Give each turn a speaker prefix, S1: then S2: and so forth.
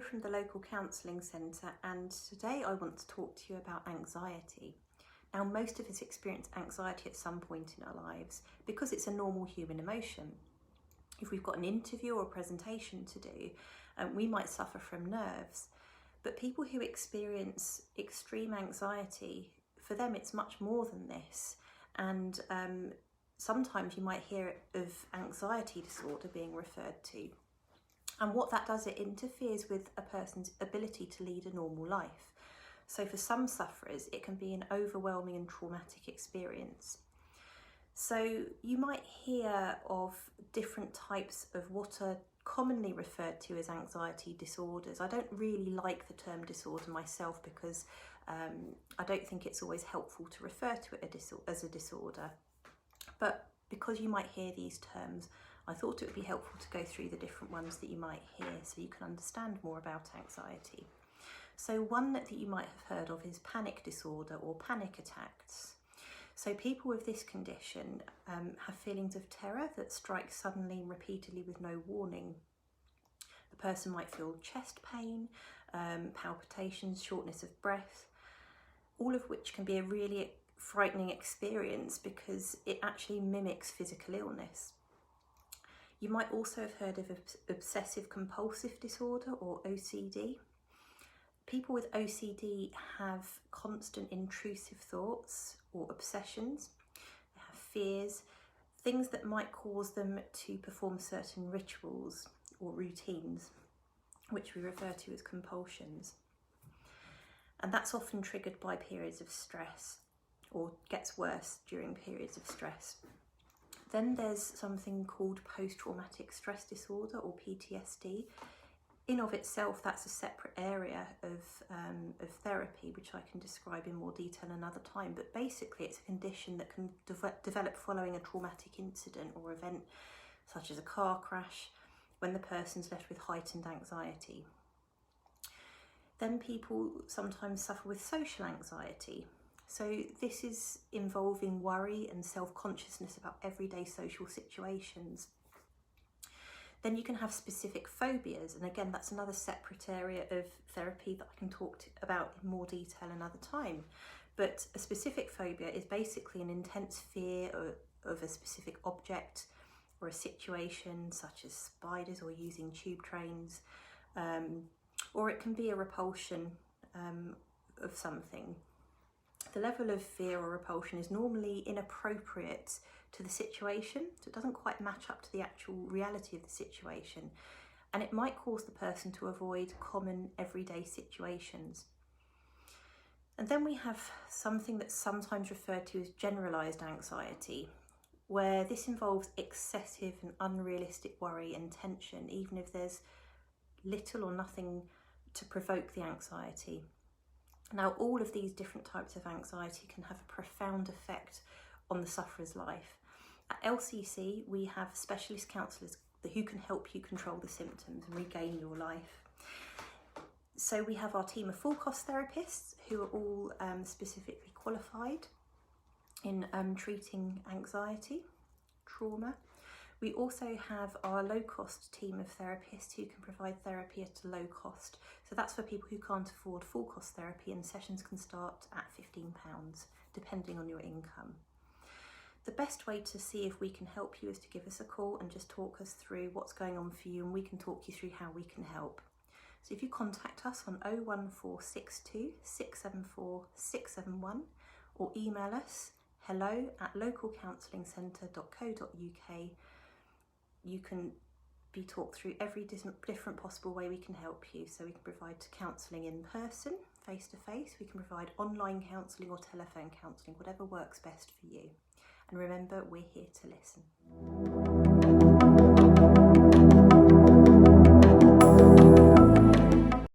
S1: here from the local counselling centre, and today I want to talk to you about anxiety. Now, most of us experience anxiety at some point in our lives because it's a normal human emotion. If we've got an interview or a presentation to do, we might suffer from nerves. But people who experience extreme anxiety, for them it's much more than this. And sometimes you might hear of anxiety disorder being referred to. And what that does, it interferes with a person's ability to lead a normal life. So for some sufferers, it can be an overwhelming and traumatic experience. So you might hear of different types of what are commonly referred to as anxiety disorders. I don't really like the term disorder myself because I don't think it's always helpful to refer to it as a disorder. But because you might hear these terms, I thought it would be helpful to go through the different ones that you might hear so you can understand more about anxiety. So one that you might have heard of is panic disorder or panic attacks. So people with this condition have feelings of terror that strike suddenly and repeatedly with no warning. The person might feel chest pain, palpitations, shortness of breath, all of which can be a really frightening experience because it actually mimics physical illness. You might also have heard of obsessive compulsive disorder or OCD. People with OCD have constant intrusive thoughts or obsessions. They have fears, things that might cause them to perform certain rituals or routines, which we refer to as compulsions. And that's often triggered by periods of stress, or gets worse during periods of stress. Then there's something called post-traumatic stress disorder or PTSD. In of itself, that's a separate area of therapy, which I can describe in more detail another time. But basically, it's a condition that can develop following a traumatic incident or event, such as a car crash, when the person's left with heightened anxiety. Then people sometimes suffer with social anxiety. So this is involving worry and self-consciousness about everyday social situations. Then you can have specific phobias, and again, that's another separate area of therapy that I can talk about in more detail another time. But a specific phobia is basically an intense fear of a specific object or a situation, such as spiders or using tube trains, or it can be a repulsion of something. The level of fear or repulsion is normally inappropriate to the situation, so it doesn't quite match up to the actual reality of the situation, and it might cause the person to avoid common everyday situations. And then we have something that's sometimes referred to as generalised anxiety, where this involves excessive and unrealistic worry and tension, even if there's little or nothing to provoke the anxiety. Now, all of these different types of anxiety can have a profound effect on the sufferer's life. At LCC, we have specialist counsellors who can help you control the symptoms and regain your life. So we have our team of full cost therapists who are all specifically qualified in treating anxiety, trauma. We also have our low-cost team of therapists who can provide therapy at a low cost. So that's for people who can't afford full-cost therapy, and sessions can start at £15, depending on your income. The best way to see if we can help you is to give us a call and just talk us through what's going on for you, and we can talk you through how we can help. So if you contact us on 01462 674 671 or email us hello@localcounsellingcentre.co.uk, you can be talked through every different possible way we can help you. So we can provide counselling in person, face to face, we can provide online counselling or telephone counselling, whatever works best for you. And remember, we're here to listen.